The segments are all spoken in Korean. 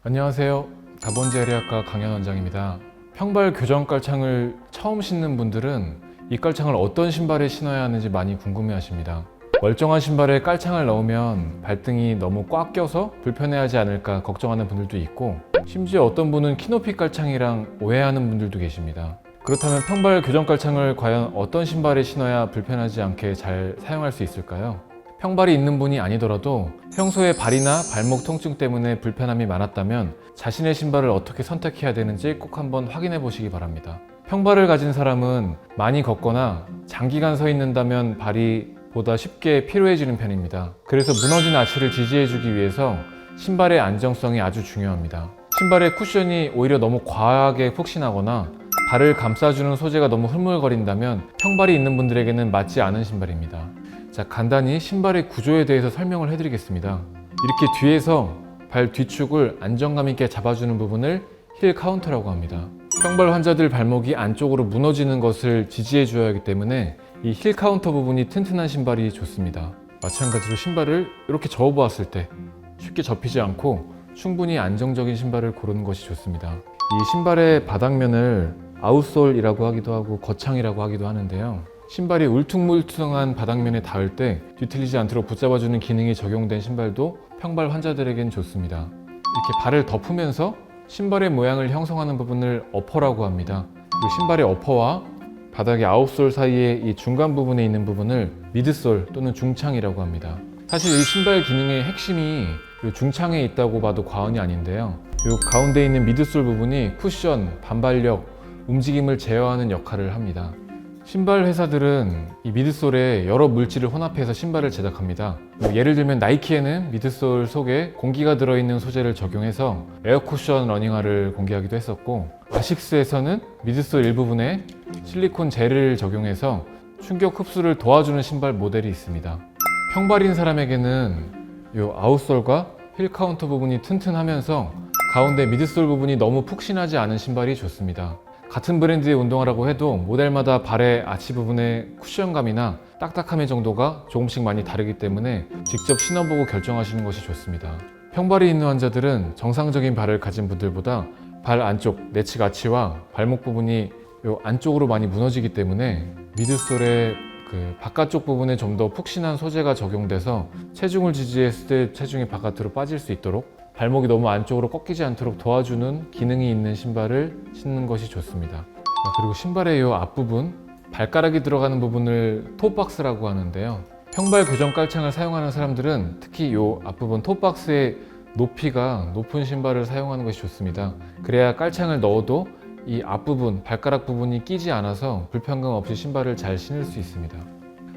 안녕하세요. 다본지아리아과 강현 원장입니다. 평발 교정 깔창을 처음 신는 분들은 이 깔창을 어떤 신발에 신어야 하는지 많이 궁금해 하십니다. 멀쩡한 신발에 깔창을 넣으면 발등이 너무 꽉 껴서 불편해하지 않을까 걱정하는 분들도 있고, 심지어 어떤 분은 키높이 깔창이랑 오해하는 분들도 계십니다. 그렇다면 평발 교정 깔창을 과연 어떤 신발에 신어야 불편하지 않게 잘 사용할 수 있을까요? 평발이 있는 분이 아니더라도 평소에 발이나 발목 통증 때문에 불편함이 많았다면 자신의 신발을 어떻게 선택해야 되는지 꼭 한번 확인해 보시기 바랍니다. 평발을 가진 사람은 많이 걷거나 장기간 서 있는다면 발이 보다 쉽게 피로해지는 편입니다. 그래서 무너진 아치를 지지해주기 위해서 신발의 안정성이 아주 중요합니다. 신발의 쿠션이 오히려 너무 과하게 푹신하거나 발을 감싸주는 소재가 너무 흐물거린다면 평발이 있는 분들에게는 맞지 않은 신발입니다. 자, 간단히 신발의 구조에 대해서 설명을 해드리겠습니다. 이렇게 뒤에서 발 뒤축을 안정감 있게 잡아주는 부분을 힐 카운터라고 합니다. 평발 환자들 발목이 안쪽으로 무너지는 것을 지지해 줘야 하기 때문에 이 힐 카운터 부분이 튼튼한 신발이 좋습니다. 마찬가지로 신발을 이렇게 접어 보았을 때 쉽게 접히지 않고 충분히 안정적인 신발을 고르는 것이 좋습니다. 이 신발의 바닥면을 아웃솔이라고 하기도 하고 거창이라고 하기도 하는데요. 신발이 울퉁불퉁한 바닥면에 닿을 때 뒤틀리지 않도록 붙잡아주는 기능이 적용된 신발도 평발 환자들에겐 좋습니다. 이렇게 발을 덮으면서 신발의 모양을 형성하는 부분을 어퍼라고 합니다. 그리고 신발의 어퍼와 바닥의 아웃솔 사이에 이 중간 부분에 있는 부분을 미드솔 또는 중창이라고 합니다. 사실 이 신발 기능의 핵심이 이 중창에 있다고 봐도 과언이 아닌데요. 이 가운데 있는 미드솔 부분이 쿠션, 반발력, 움직임을 제어하는 역할을 합니다. 신발 회사들은 이 미드솔에 여러 물질을 혼합해서 신발을 제작합니다. 예를 들면 나이키에는 미드솔 속에 공기가 들어있는 소재를 적용해서 에어쿠션 러닝화를 공개하기도 했었고, 아식스에서는 미드솔 일부분에 실리콘 젤을 적용해서 충격 흡수를 도와주는 신발 모델이 있습니다. 평발인 사람에게는 이 아웃솔과 힐 카운터 부분이 튼튼하면서 가운데 미드솔 부분이 너무 푹신하지 않은 신발이 좋습니다. 같은 브랜드의 운동화라고 해도 모델마다 발의 아치 부분의 쿠션감이나 딱딱함의 정도가 조금씩 많이 다르기 때문에 직접 신어보고 결정하시는 것이 좋습니다. 평발이 있는 환자들은 정상적인 발을 가진 분들보다 발 안쪽 내측 아치와 발목 부분이 요 안쪽으로 많이 무너지기 때문에 미드솔의 바깥쪽 부분에 좀 더 푹신한 소재가 적용돼서 체중을 지지했을 때 체중이 바깥으로 빠질 수 있도록 발목이 너무 안쪽으로 꺾이지 않도록 도와주는 기능이 있는 신발을 신는 것이 좋습니다. 그리고 신발의 이 앞부분, 발가락이 들어가는 부분을 토박스라고 하는데요. 평발 교정 깔창을 사용하는 사람들은 특히 이 앞부분 토박스의 높이가 높은 신발을 사용하는 것이 좋습니다. 그래야 깔창을 넣어도 이 앞부분, 발가락 부분이 끼지 않아서 불편감 없이 신발을 잘 신을 수 있습니다.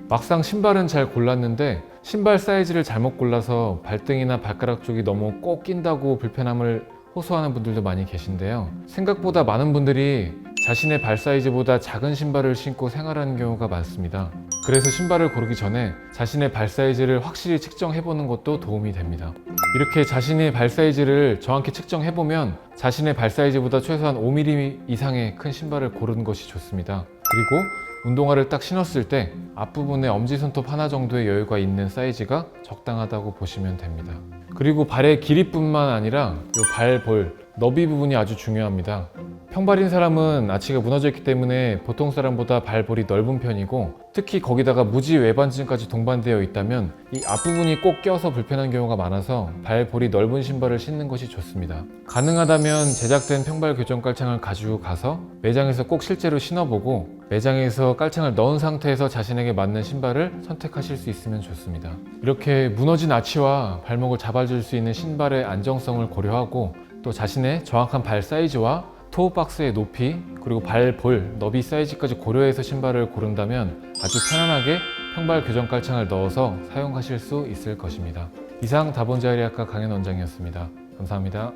막상 신발은 잘 골랐는데 신발 사이즈를 잘못 골라서 발등이나 발가락 쪽이 너무 꼭 낀다고 불편함을 호소하는 분들도 많이 계신데요. 생각보다 많은 분들이 자신의 발 사이즈보다 작은 신발을 신고 생활하는 경우가 많습니다. 그래서 신발을 고르기 전에 자신의 발 사이즈를 확실히 측정해보는 것도 도움이 됩니다. 이렇게 자신의 발 사이즈를 정확히 측정해보면 자신의 발 사이즈보다 최소한 5mm 이상의 큰 신발을 고르는 것이 좋습니다. 그리고 운동화를 딱 신었을 때 앞부분에 엄지손톱 하나 정도의 여유가 있는 사이즈가 적당하다고 보시면 됩니다. 그리고 발의 길이뿐만 아니라 이 발볼, 너비 부분이 아주 중요합니다. 평발인 사람은 아치가 무너져 있기 때문에 보통 사람보다 발볼이 넓은 편이고, 특히 거기다가 무지 외반증까지 동반되어 있다면 이 앞부분이 꼭 껴서 불편한 경우가 많아서 발볼이 넓은 신발을 신는 것이 좋습니다. 가능하다면 제작된 평발 교정 깔창을 가지고 가서 매장에서 꼭 실제로 신어보고 매장에서 깔창을 넣은 상태에서 자신에게 맞는 신발을 선택하실 수 있으면 좋습니다. 이렇게 무너진 아치와 발목을 잡아줄 수 있는 신발의 안정성을 고려하고 또 자신의 정확한 발 사이즈와 토우박스의 높이, 그리고 발볼, 너비 사이즈까지 고려해서 신발을 고른다면 아주 편안하게 평발 교정 깔창을 넣어서 사용하실 수 있을 것입니다. 이상 다본지아리아과 강현 원장이었습니다. 감사합니다.